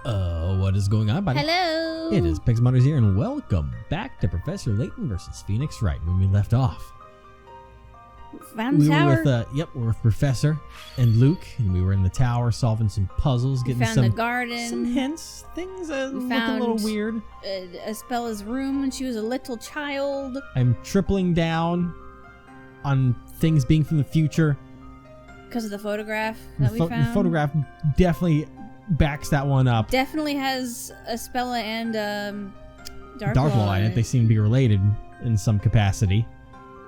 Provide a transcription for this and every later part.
What is going on, buddy? Hello. It is Pixmonters here, and welcome back to Professor Layton versus Phoenix Wright. When we left off, Found the tower. We're with Professor and Luke, and we were in the tower solving some puzzles, getting found the garden. some hints. Things look a little weird. Espella's room when she was a little child. I'm tripling down on things being from the future. Because of the photograph that we found. The photograph definitely backs that one up. Definitely has Espella and Darklaw in it. They seem to be related in some capacity.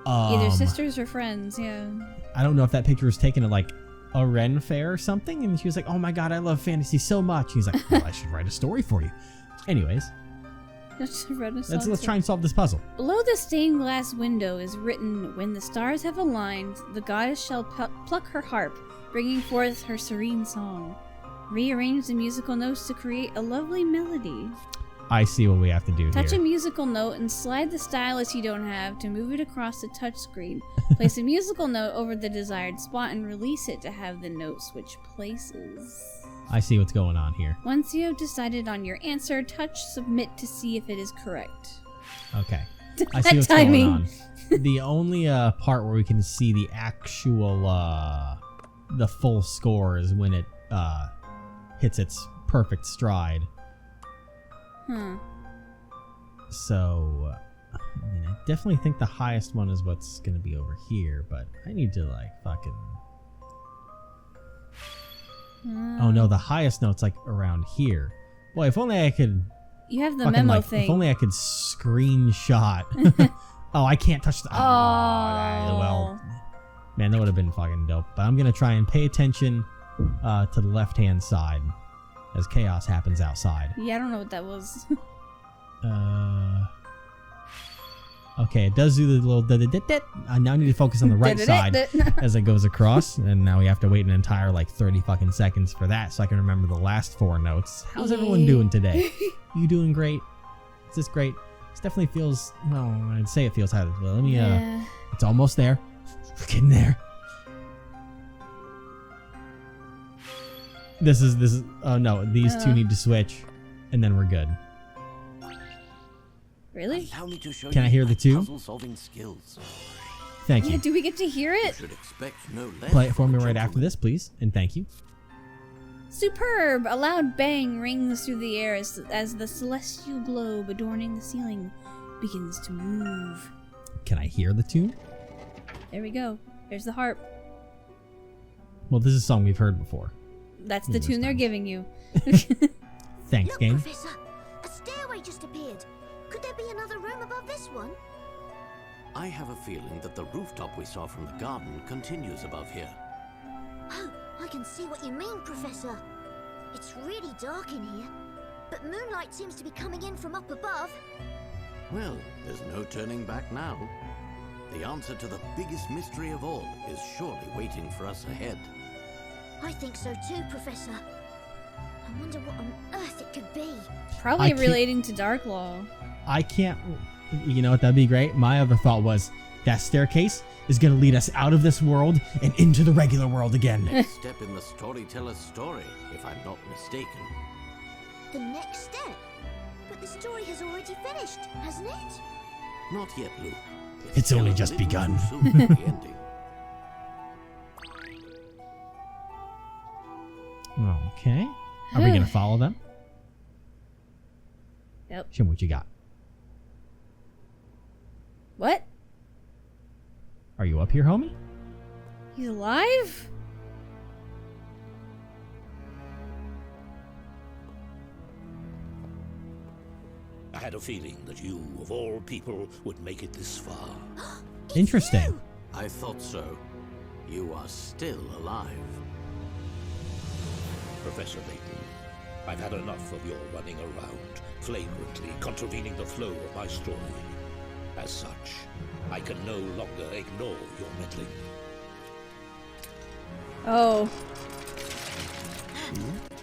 Either sisters or friends, yeah. I don't know if that picture was taken at like a Ren fair or something, and she was like, "Oh my god, I love fantasy so much." He's like, "Well, I should write a story for you." Anyways, let's try and solve this puzzle. Below the stained glass window is written, "When the stars have aligned, the goddess shall pluck her harp, bringing forth her serene song. Rearrange the musical notes to create a lovely melody." I see what we have to do here. Touch a musical note and slide the stylus you don't have to move it across the touch screen. Place a musical note over the desired spot and release it to have the note switch places. I see what's going on here. Once you have decided on your answer, touch submit to see if it is correct. Okay. I see what's going on. The only part where we can see the actual, the full score is when it hits its perfect stride. So, I mean, I definitely think the highest one is what's going to be over here, but I need to, like, fucking... Oh, no, the highest note's, like, around here. Boy, if only I could... You have the memo thing. If only I could screenshot... Oh, I can't touch the... Oh, well... Man, that would have been fucking dope. But I'm going to try and pay attention to the left-hand side as chaos happens outside. Yeah, I don't know what that was. Okay, it does do the little I now need to focus on the right side as it goes across, and now we have to wait an entire like 30 fucking seconds for that so I can remember the last 4 notes. How's everyone doing today? You doing great? Is this great? This definitely feels, well, I'd say it feels hard. Well, let me, it's almost there. We're getting there. This is, oh no, these two need to switch, and then we're good. Really? Can I hear the two? Thank you. Do we get to hear it? Play it for me right after this, please, and thank you. Superb! A loud bang rings through the air as the celestial globe adorning the ceiling begins to move. Can I hear the tune? There we go. There's the harp. Well, this is a song we've heard before. That's the tune they're giving you. Thanks, Look, game. Professor, a stairway just appeared. Could there be another room above this one? I have a feeling that the rooftop we saw from the garden continues above here. Oh, I can see what you mean, Professor. It's really dark in here, but moonlight seems to be coming in from up above. Well, there's no turning back now. The answer to the biggest mystery of all is surely waiting for us ahead. I think so too, Professor. I wonder what on earth it could be. Probably relating to Darklaw. I can't... You know what? That'd be great. My other thought was that staircase is going to lead us out of this world and into the regular world again. Next step in the Storyteller's story, if I'm not mistaken. The next step? But the story has already finished, hasn't it? Not yet, Luke. It's only just begun. Too soon for the ending. Okay. Are we going to follow them? Yep. Show me what you got. What? Are you up here, homie? He's alive? I had a feeling that you, of all people, would make it this far. Interesting. I thought so. You are still alive. Professor Layton, I've had enough of your running around, flagrantly contravening the flow of my story. As such, I can no longer ignore your meddling. Oh.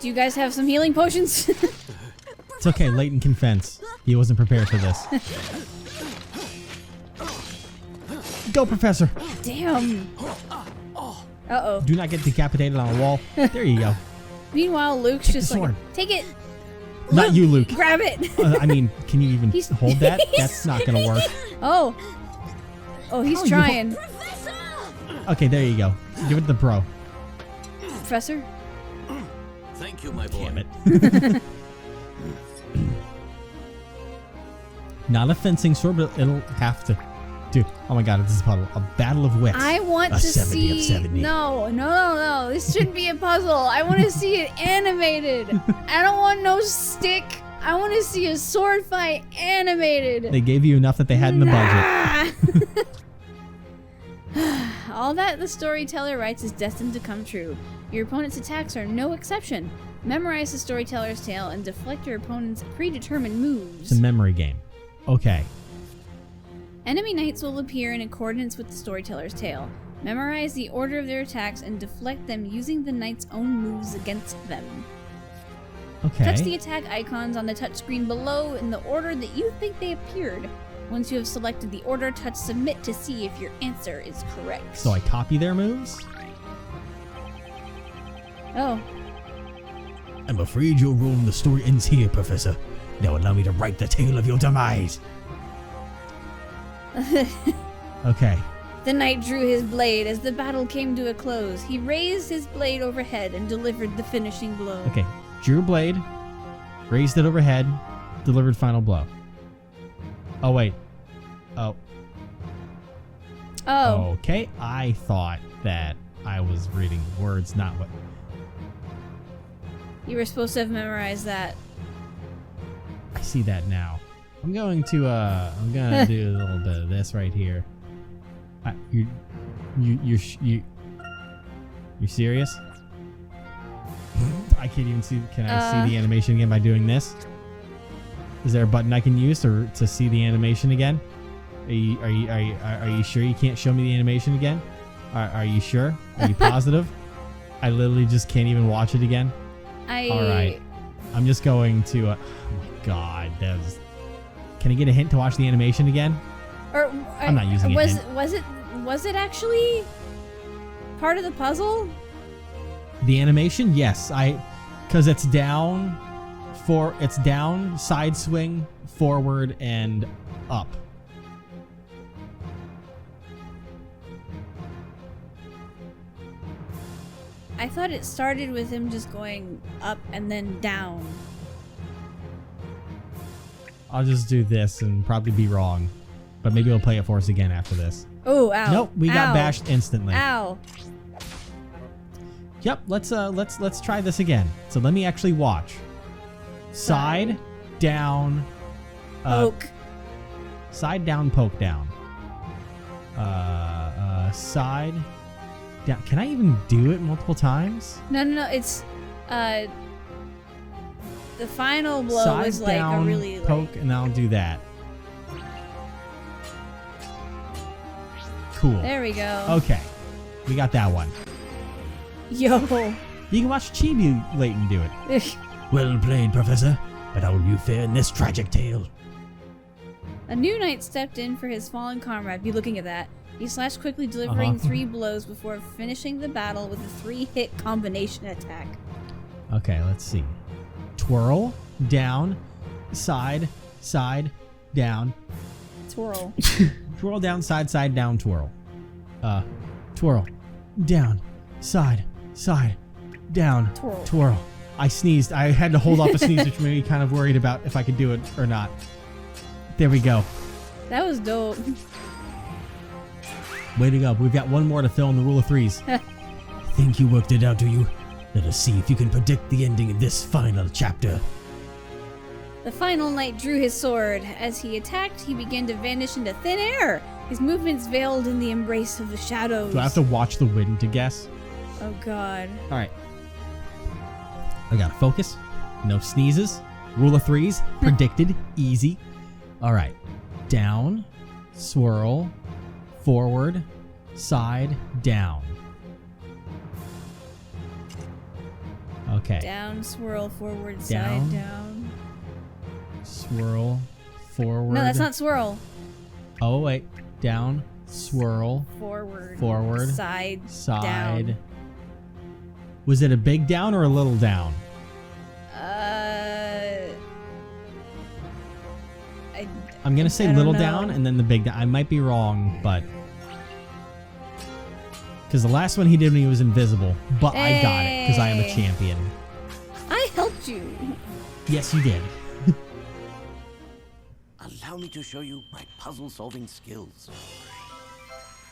Do you guys have some healing potions? It's okay, Layton can fence. He wasn't prepared for this. Go, Professor! Damn! Uh-oh. Do not get decapitated on a wall. There you go. Meanwhile, Luke's Take just the like, sword. take it! Not you, Luke. Grab it. I mean, can you even hold that? he's- That's not gonna work. Oh, he's Oh, you trying. Professor! Okay, there you go. Give it to the pro. Professor? Thank you, my boy. Damn it. Not a fencing sword, but it'll have to. Dude, oh my god, this is a puzzle. A battle of wits. I want A to 70 of see. 70. No. This shouldn't be a puzzle. I want to see it animated. I don't want no stick. I want to see a sword fight animated. They gave you enough that they had in the budget. All that the storyteller writes is destined to come true. Your opponent's attacks are no exception. Memorize the storyteller's tale and deflect your opponent's predetermined moves. It's a memory game. Okay. Enemy knights will appear in accordance with the storyteller's tale. Memorize the order of their attacks and deflect them using the knight's own moves against them. Okay. Touch the attack icons on the touchscreen below in the order that you think they appeared. Once you have selected the order, touch submit to see if your answer is correct. So I copy their moves? Oh. I'm afraid your role in the story ends here, Professor. Now allow me to write the tale of your demise. Okay. The knight drew his blade as the battle came to a close. He raised his blade overhead and delivered the finishing blow. Okay. Drew a blade, raised it overhead, delivered final blow. Oh, wait. Oh. Okay. I thought that I was reading words, not what. You were supposed to have memorized that. I see that now. I'm gonna do a little bit of this right here. You serious? I can't even see. Can I see the animation again by doing this? Is there a button I can use to see the animation again? Are you sure you can't show me the animation again? Are you sure? Are you positive? I literally just can't even watch it again. All right. I'm just going to. Oh my god, can I get a hint to watch the animation again? I'm not using it. Was it actually part of the puzzle? The animation, yes. Because it's down, side swing, forward, and up. I thought it started with him just going up and then down. I'll just do this and probably be wrong, but maybe he'll play it for us again after this. Oh, ow! Nope, we got bashed instantly. Ow! Yep, let's try this again. So let me actually watch. Side, down, Poke. Side down, poke down. Side down. Can I even do it multiple times? No. It's the final blow Side was like down, a really poke, and I'll do that. Cool. There we go. Okay, we got that one. Yo. You can watch Chibi Layton do it. Well played, Professor. But how will you fare in this tragic tale? A new knight stepped in for his fallen comrade. Be looking at that. He slashed quickly, delivering 3 blows before finishing the battle with a 3-hit combination attack. Okay, let's see. Twirl, down, side, down. Twirl. Twirl, down, side, down, twirl. Twirl, down, side, down, twirl. I sneezed. I had to hold off a sneeze, which made me kind of worried about if I could do it or not. There we go. That was dope. Way to go. We've got one more to fill in the rule of threes. Think you worked it out, do you? Let us see if you can predict the ending of this final chapter. The final knight drew his sword. As he attacked, he began to vanish into thin air. His movements veiled in the embrace of the shadows. Do I have to watch the wind to guess? Oh god. Alright. I gotta focus. No sneezes. Rule of threes. Predicted. Easy. Alright. Down. Swirl. Forward. Side. Down. Okay. Down, swirl, forward, Down. side, down. Swirl. Forward. No, that's not swirl. Oh, wait. Down. Swirl. Forward. Side. Down. Was it a big down or a little down? I'm gonna say I don't little know. down and then the big down. I might be wrong, but because the last one he did when he was invisible, but I got it because I am a Hey. champion. I helped you. Yes, you did. Allow me to show you my puzzle-solving skills.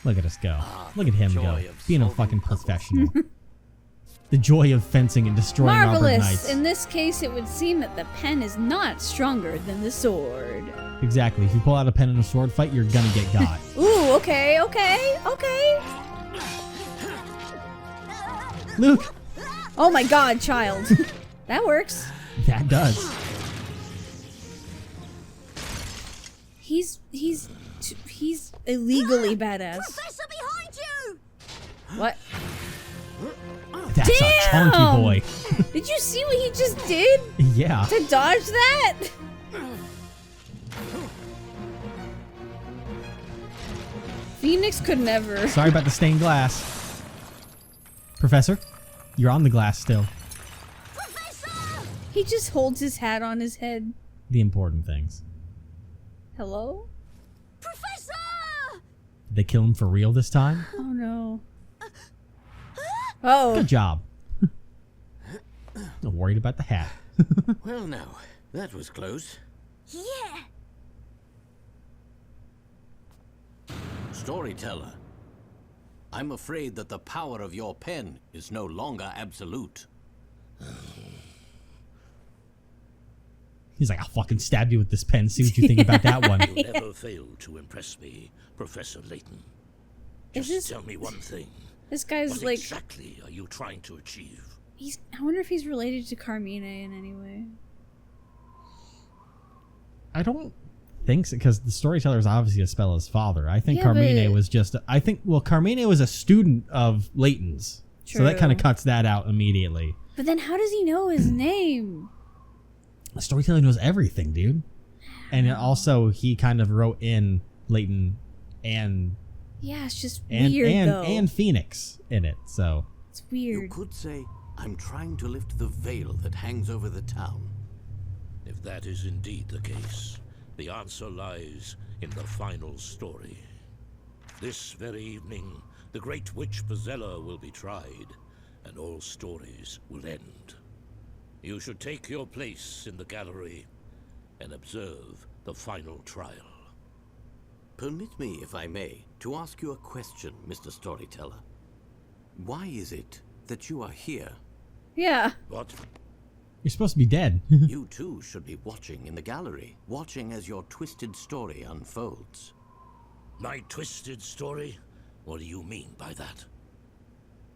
Look at us go. Look at him joy go. of Being a solving fucking puzzles. professional. The joy of fencing and destroying Arbor Marvelous. Knights. In this case, it would seem that the pen is not stronger than the sword. Exactly. If you pull out a pen in a sword fight, you're gonna get got. Ooh, okay. Luke! Oh my god, child. That works. That does. He's illegally badass. Professor, behind you! What? That's a Damn! chunky boy. Did you see what he just did Yeah. to dodge that? Phoenix could never. Sorry about the stained glass. Professor, you're on the glass still. Professor! He just holds his hat on his head. The important things. Hello? Professor! Did they kill him for real this time? Oh no. Oh. Good job. Not worried about the hat. Well, now, that was close. Yeah! Storyteller, I'm afraid that the power of your pen is no longer absolute. He's like, I'll fucking stab you with this pen. See what you think about that one. You never fail to impress me, Professor Layton. Is Just this- tell me one thing. This guy's What like, exactly are you trying to achieve? I wonder if he's related to Carmine in any way. I don't think so, because the storyteller is obviously Aspella's father. I think Yeah, Carmine but- was just. Carmine was a student of Layton's, so that kind of True. cuts that out immediately. But then how does he know his name? The storyteller knows everything, dude. And also, he kind of wrote in Layton and Yeah, it's just and weird and, though. and Phoenix in it. So It's You weird. could say, I'm trying to lift the veil that hangs over the town. If that is indeed the case, the answer lies in the final story. This very evening, the great witch Pozella will be tried, and all stories will end. You should take your place in the gallery and observe the final trial. Permit me, if I may, to ask you a question, Mr. Storyteller. Why is it that you are here? Yeah. What? you're supposed to be dead. You too should be watching in the gallery, watching as your twisted story unfolds. My twisted story? What do you mean by that?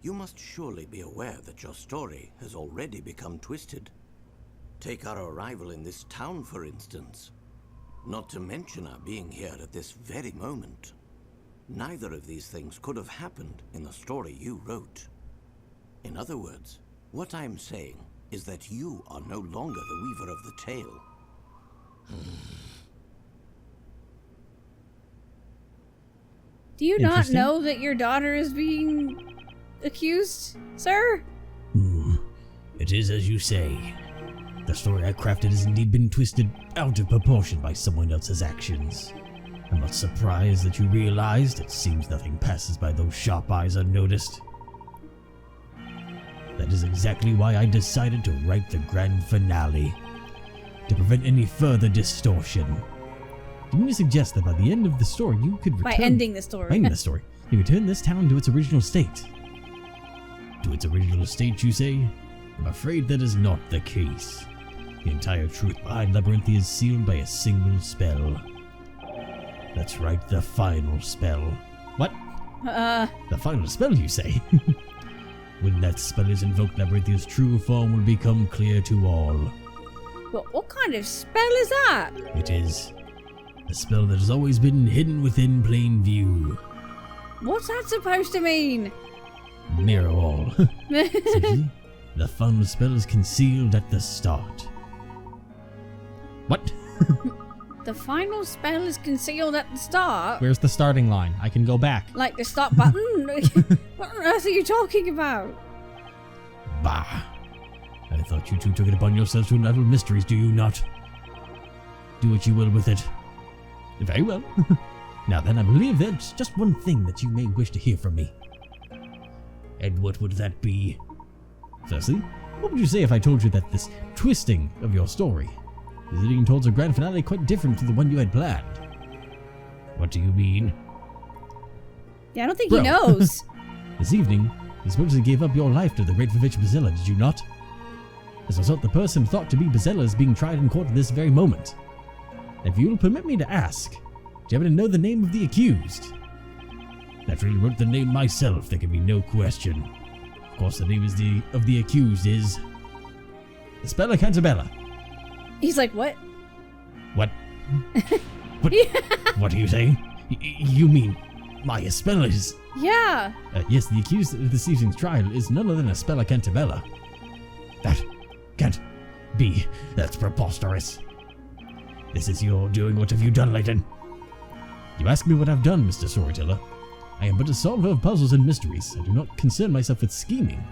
You must surely be aware that your story has already become twisted. Take our arrival in this town, for instance. Not to mention our being here at this very moment. Neither of these things could have happened in the story you wrote. In other words, what I'm saying is that you are no longer the weaver of the tale. Do you not Interesting. know that your daughter is being accused, sir? It is as you say. The story I crafted has indeed been twisted out of proportion by someone else's actions. I'm not surprised that you realized it seems nothing passes by those sharp eyes unnoticed. That is exactly why I decided to write the grand finale. To prevent any further distortion. Didn't you suggest that by the end of the story you could return... By ending the story. By ending the story, you return this town to its original state. To its original state, you say? I'm afraid that is not the case. The entire truth behind Labyrinthia is sealed by a single spell. That's right, the final spell. What? The final spell, you say? When that spell is invoked, Labyrinthia's true form will become clear to all. What kind of spell is that? It is a spell that has always been hidden within plain view. What's that supposed to mean? Mirror all. Simply, the final spell is concealed at the start. What? The final spell is concealed at the start? Where's the starting line? I can go back. Like the stop button? What on earth are you talking about? Bah! I thought you two took it upon yourselves to unravel mysteries, do you not? Do what you will with it. Very well. Now then, I believe there's just one thing that you may wish to hear from me. And what would that be? Firstly, what would you say if I told you that this twisting of your story is leading towards a grand finale quite different to the one you had planned? What do you mean? Yeah, I don't think he knows. This evening, you supposedly gave up your life to the great Vivitch Bazilla, did you not? As a result, the person thought to be Bazilla is being tried in court at this very moment. If you'll permit me to ask, do you happen to know the name of the accused? Naturally wrote the name myself, there can be no question. Of course, the name of the accused is Spella Cantabella. He's like, what? What? What are you saying? You mean my Spella is... Yeah. Yes, the accused of this evening's trial is none other than Spella Cantabella. That can't be. That's preposterous. This is your doing. What have you done, Layton? You ask me what I've done, Mr. Storyteller. I am but a solver of puzzles and mysteries. I do not concern myself with scheming.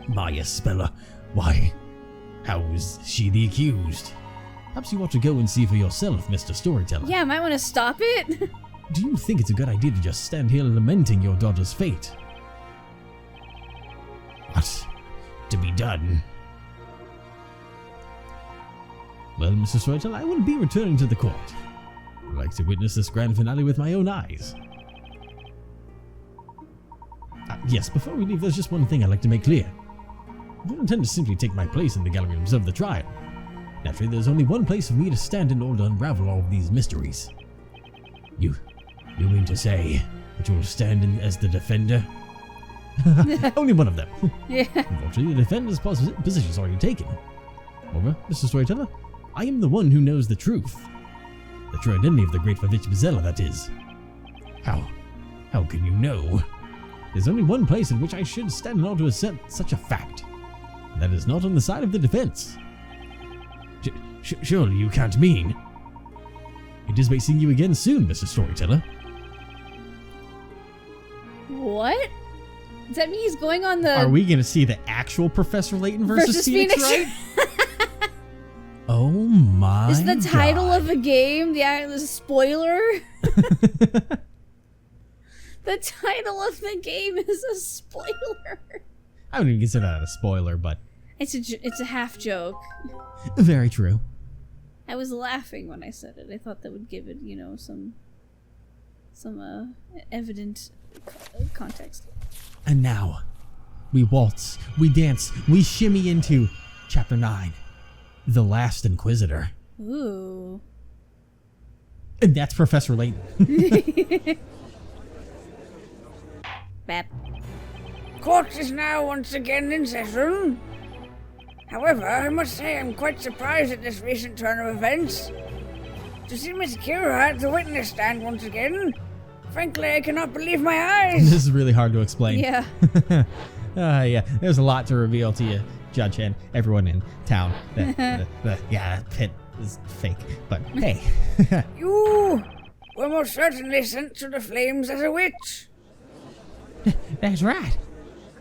Maya Spella, why? How is she the accused? Perhaps you ought to go and see for yourself, Mr. Storyteller. Yeah, might want to stop it. Do you think it's a good idea to just stand here lamenting your daughter's fate? What? To be done? Well, Mr. Storyteller, I will be returning to the court. I'd like to witness this grand finale with my own eyes. Yes, before we leave, there's just one thing I'd like to make clear. I don't intend to simply take my place in the gallery and observe the trial. Naturally, there's only one place for me to stand in order to unravel all of these mysteries. You mean to say that you will stand in as the defender? Only one of them. Yeah. Unfortunately, the defender's position is already taken. However, Mr. Storyteller, I am the one who knows the truth. The true identity of the great Vivitch Bazilla, that is. How can you know? There's only one place in which I should stand in order to assert such a fact. And that is not on the side of the defense. Surely you can't mean... Anticipate seeing you again soon, Mr. Storyteller. What? Does that mean he's going on the... Are we going to see the actual Professor Layton versus Phoenix Wright? Oh my Is the title God. of a game the spoiler? The title of the game is a spoiler. I wouldn't even consider that a spoiler, but... It's a half joke. Very true. I was laughing when I said it. I thought that would give it, some evident context. And now, we waltz, we dance, we shimmy into Chapter 9, The Last Inquisitor. Ooh. And that's Professor Layton. Bap. Court is now once again in session. However, I must say I'm quite surprised at this recent turn of events. To see Miss Kira at the witness stand once again, frankly, I cannot believe my eyes. This is really hard to explain. Yeah. Yeah, there's a lot to reveal to you, Judge, and everyone in town. That pit is fake, but hey. You were most certainly sent to the flames as a witch. That's right.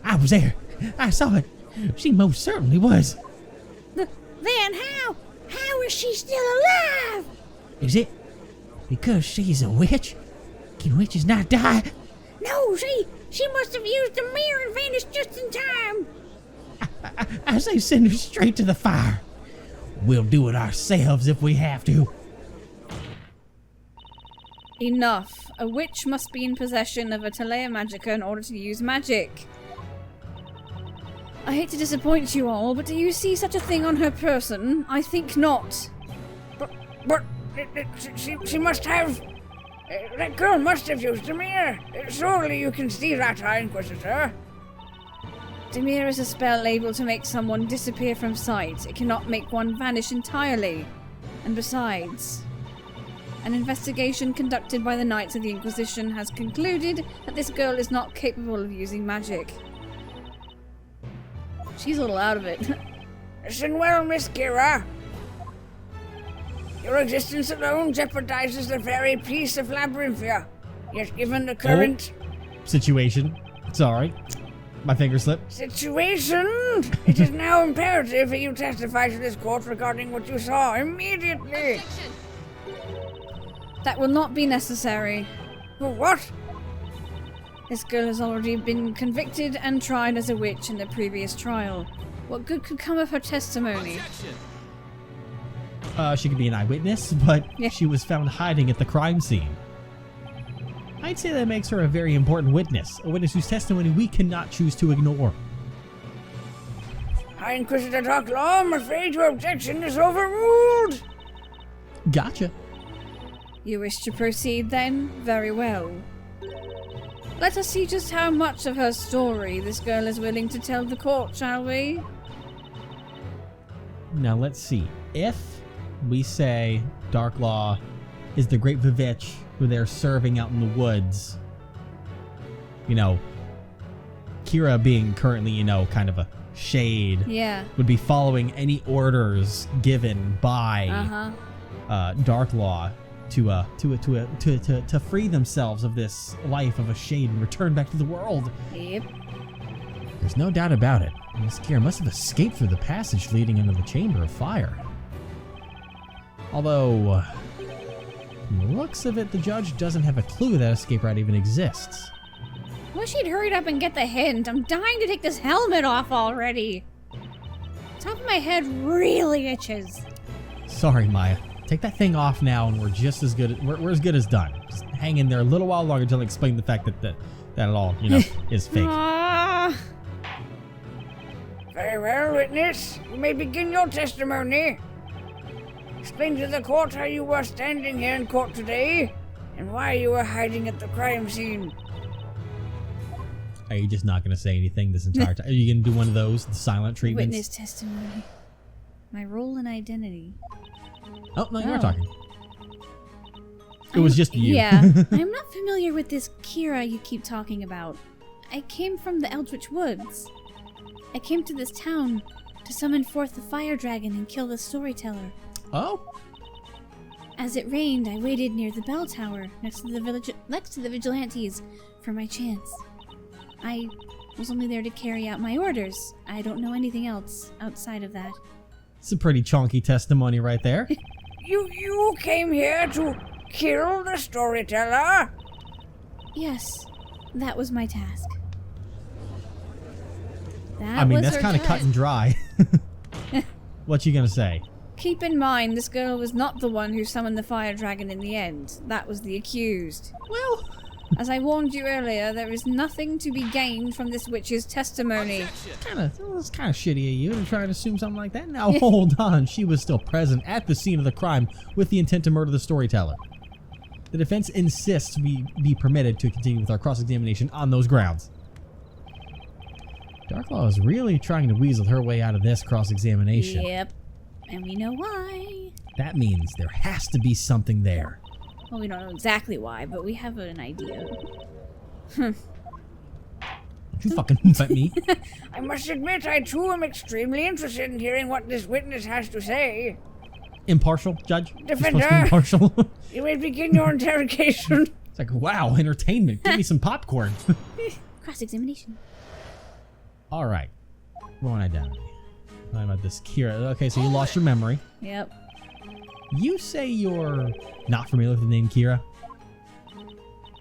I was there. I saw it. She most certainly was. Then how is she still alive? Is it because she's a witch? Can witches not die? No, she must have used the mirror and vanished just in time. I say send her straight to the fire. We'll do it ourselves if we have to. Enough. A witch must be in possession of a Telea Magica in order to use magic. I hate to disappoint you all, but do you see such a thing on her person? I think not. But she must have... that girl must have used the mirror. Surely you can see that, Inquisitor. Demir is a spell able to make someone disappear from sight. It cannot make one vanish entirely. And besides, an investigation conducted by the Knights of the Inquisition has concluded that this girl is not capable of using magic. She's a little out of it. Listen well, Miss Kira. Your existence alone jeopardizes the very peace of Labyrinthia. Yet given the current... Situation. Sorry. My finger slipped. Situation! It is now imperative that you testify to this court regarding what you saw immediately. Objection! That will not be necessary. What? This girl has already been convicted and tried as a witch in the previous trial. What good could come of her testimony? She could be an eyewitness, but Yeah. she was found hiding at the crime scene. I'd say that makes her a very important witness, a witness whose testimony we cannot choose to ignore. High Inquisitor Darklaw, I'm afraid your objection is overruled. Gotcha. You wish to proceed then? Very well. Let us see just how much of her story this girl is willing to tell the court, shall we? Now let's see. If we say Darklaw is the great Vivitch who they're serving out in the woods, you know, Kira being currently, you know, kind of a shade, Yeah. would be following any orders given by Darklaw to free themselves of this life of a shade and return back to the world. Yep. There's no doubt about it. Miss Kira must have escaped through the passage leading into the Chamber of Fire. Although, from the looks of it, the judge doesn't have a clue that escape route even exists. Wish he'd hurried up and get the hint. I'm dying to take this helmet off already. Top of my head really itches. Sorry, Maya. Take that thing off now, and we're just as good. We're as good as done. Just hang in there a little while longer until I explain the fact that it all, you know, is fake. Ah. Very well, witness. You may begin your testimony. Explain to the court how you were standing here in court today, and why you were hiding at the crime scene. Are you just not going to say anything this entire time? Are you going to do one of those, the silent treatments? Witness testimony. My role and identity. Oh, no, you Oh. are talking. It was just you. Yeah. I'm not familiar with this Kira you keep talking about. I came from the Eldritch Woods. I came to this town to summon forth the fire dragon and kill the Storyteller. Oh? As it rained, I waited near the bell tower next to the vigilantes for my chance. I was only there to carry out my orders. I don't know anything else outside of that. It's a pretty chonky testimony right there. You came here to kill the Storyteller? Yes, that was my task. I mean, that's kind of cut and dry. What you going to say? Keep in mind, this girl was not the one who summoned the fire dragon in the end. That was the accused. Well, as I warned you earlier, there is nothing to be gained from this witch's testimony. it's kind of shitty of you to try to assume something like that. Now, hold on. She was still present at the scene of the crime with the intent to murder the Storyteller. The defense insists we be permitted to continue with our cross-examination on those grounds. Darklaw is really trying to weasel her way out of this cross-examination. Yep. And we know why. That means there has to be something there. Well, we don't know exactly why, but we have an idea. Don't you fucking let me. I must admit, I too am extremely interested in hearing what this witness has to say. Impartial, Judge? You're supposed to be Defender. impartial. You may begin your interrogation. It's like, wow, entertainment. Give me some popcorn. Cross-examination. All right. Wrong identity. What about this Kira? Okay, so you lost your memory. Yep. You say you're not familiar with the name Kira?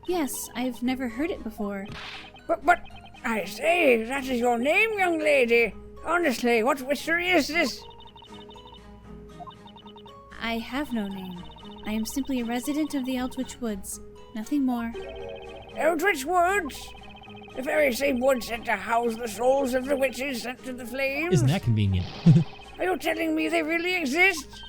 Yes, I've never heard it before. But, I say, that is your name, young lady. Honestly, what mystery is this? I have no name. I am simply a resident of the Eldritch Woods. Nothing more. Eldritch Woods? The very same woods said to house the souls of the witches sent to the flames? Isn't that convenient? Are you telling me they really exist?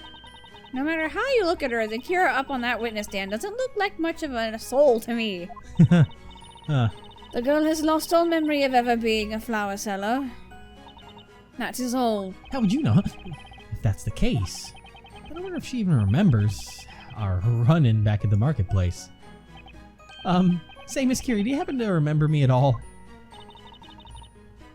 No matter how you look at her, the Kira up on that witness stand doesn't look like much of a soul to me. The girl has lost all memory of ever being a flower seller. That is all. How would you know? If that's the case. I wonder if she even remembers our run-in back at the marketplace. Say, Miss Kira, do you happen to remember me at all?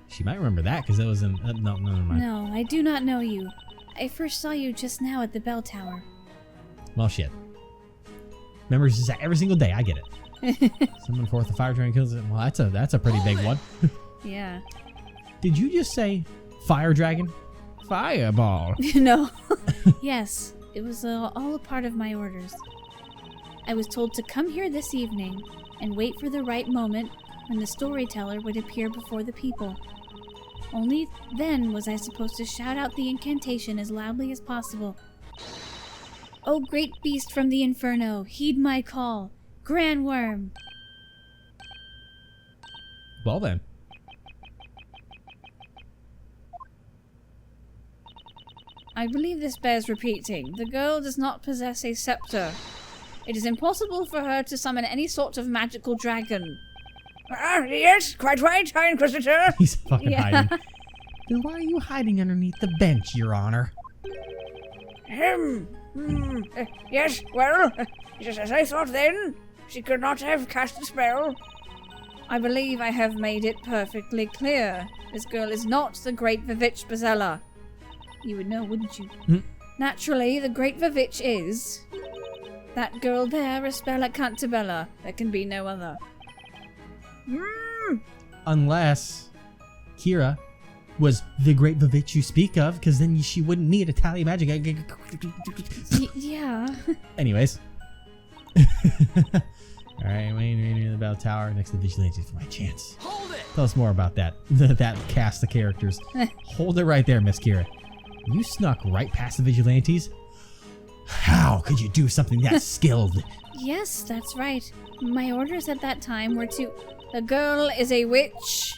She might remember that, because that was in... no, never mind. No, I do not know you. I first saw you just now at the bell tower. Well, shit. Memories is every single day, I get it. Someone forth the fire dragon kills it. Well, that's a pretty big one. Yeah. Did you just say fire dragon? Fireball. No. Yes, it was all a part of my orders. I was told to come here this evening and wait for the right moment when the storyteller would appear before the people. Only then was I supposed to shout out the incantation as loudly as possible. "O great beast from the inferno, heed my call. Grand worm." Well then. I believe this bears repeating. The girl does not possess a scepter. It is impossible for her to summon any sort of magical dragon. Yes, quite right, High Inquisitor. He's fucking Yeah. hiding. Then why are you hiding underneath the bench, Your Honor? Yes, well, just as I thought then. She could not have cast a spell. I believe I have made it perfectly clear. This girl is not the Great Vivitch Bezella. You would know, wouldn't you? Naturally, the Great Vivitch is... that girl there, Respella Cantabella. There can be no other. Unless Kira was the Great Vivitch you speak of, because then she wouldn't need a tally magic. Yeah. Anyways. Alright, waiting near the bell tower next to the vigilantes for my chance. Hold it! Tell us more about that. That cast of characters. Hold it right there, Miss Kira. You snuck right past the vigilantes? How could you do something that skilled? Yes, that's right. My orders at that time were to... The girl is a witch.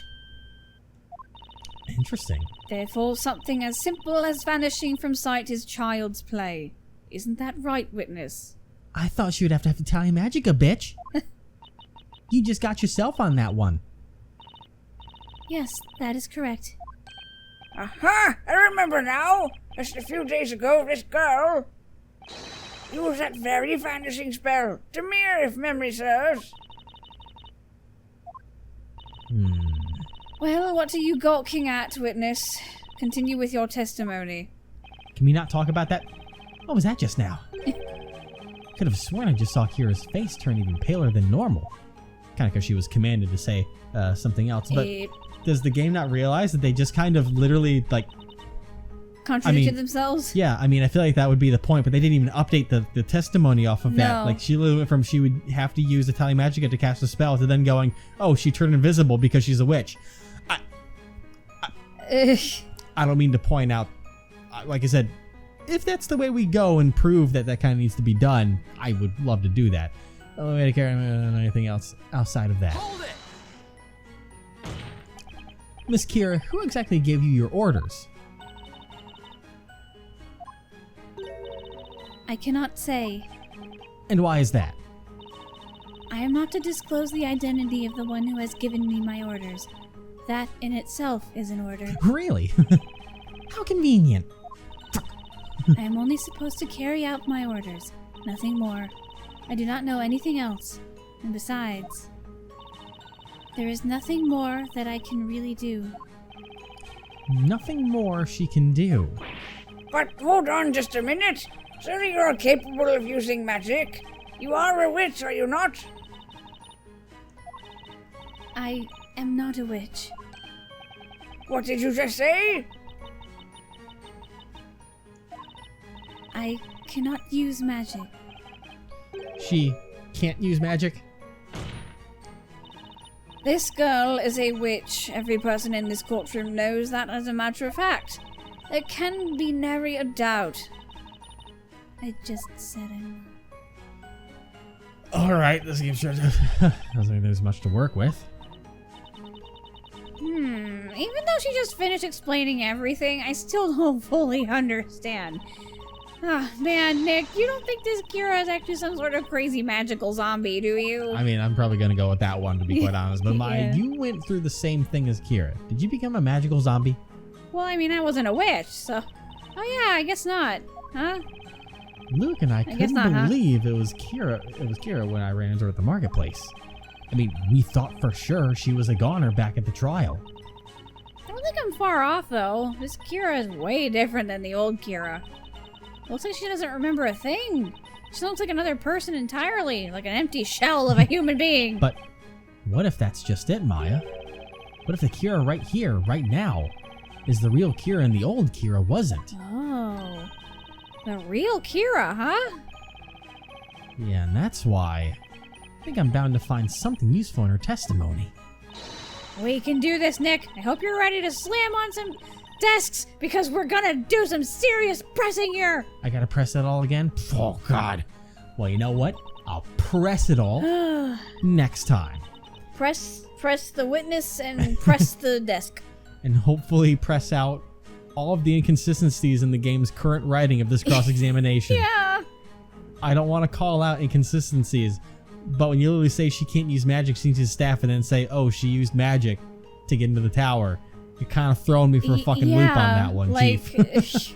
Interesting. Therefore, something as simple as vanishing from sight is child's play. Isn't that right, witness? I thought she would have to tally magica, bitch. You just got yourself on that one. Yes, that is correct. Aha! I remember now. Just a few days ago, this girl used that very vanishing spell. Demir, if memory serves. Well, what are you gawking at, witness? Continue with your testimony. Can we not talk about that? What was that just now? Could have sworn I just saw Kira's face turn even paler than normal. Kind of because she was commanded to say something else. But does the game not realize that they just kind of literally, like... Contradicted themselves? Yeah, I mean, I feel like that would be the point, but they didn't even update the testimony off of that. No. Like, she went from she would have to use the tally magica to cast a spell to then going, oh, she turned invisible because she's a witch. I don't mean to point out, like I said, if that's the way we go and prove that that kind of needs to be done, I would love to do that. I don't really care about anything else outside of that. Hold it! Miss Kira, who exactly gave you your orders? I cannot say. And why is that? I am not to disclose the identity of the one who has given me my orders. That in itself is an order. Really? How convenient. I am only supposed to carry out my orders, nothing more. I do not know anything else. And besides, there is nothing more that I can really do. Nothing more she can do. But hold on just a minute. Surely you're capable of using magic. You are a witch, are you not? I am not a witch. What did you just say? I cannot use magic. She can't use magic? This girl is a witch. Every person in this courtroom knows that as a matter of fact. There can be nary a doubt. I just said I'm not. Alright, this game sure doesn't think there's much to work with. Even though she just finished explaining everything, I still don't fully understand. Ah, man, Nick, you don't think this Kira is actually some sort of crazy magical zombie, do you? I mean, I'm probably going to go with that one, to be quite honest. But Maya, Yeah. you went through the same thing as Kira. Did you become a magical zombie? Well, I mean, I wasn't a witch, so... Oh yeah, I guess not. Huh? Luke and I guess couldn't not, huh? believe it was Kira when I ran into her at the marketplace. I mean, we thought for sure she was a goner back at the trial. I don't think I'm far off, though. This Kira is way different than the old Kira. Looks like she doesn't remember a thing. She looks like another person entirely, like an empty shell of a human being. But what if that's just it, Maya? What if the Kira right here, right now, is the real Kira and the old Kira wasn't? Oh. The real Kira, huh? Yeah, and that's why I think I'm bound to find something useful in her testimony. We can do this, Nick. I hope you're ready to slam on some desks because we're gonna do some serious pressing here. I gotta press that all again? Oh, God. Well, you know what? I'll press it all next time. Press the witness and press the desk. And hopefully press out all of the inconsistencies in the game's current writing of this cross-examination. Yeah. I don't want to call out inconsistencies, but when you literally say she can't use magic, she uses staff, and then say, oh, she used magic to get into the tower, you're kind of throwing me for a fucking loop on that one, like, Chief.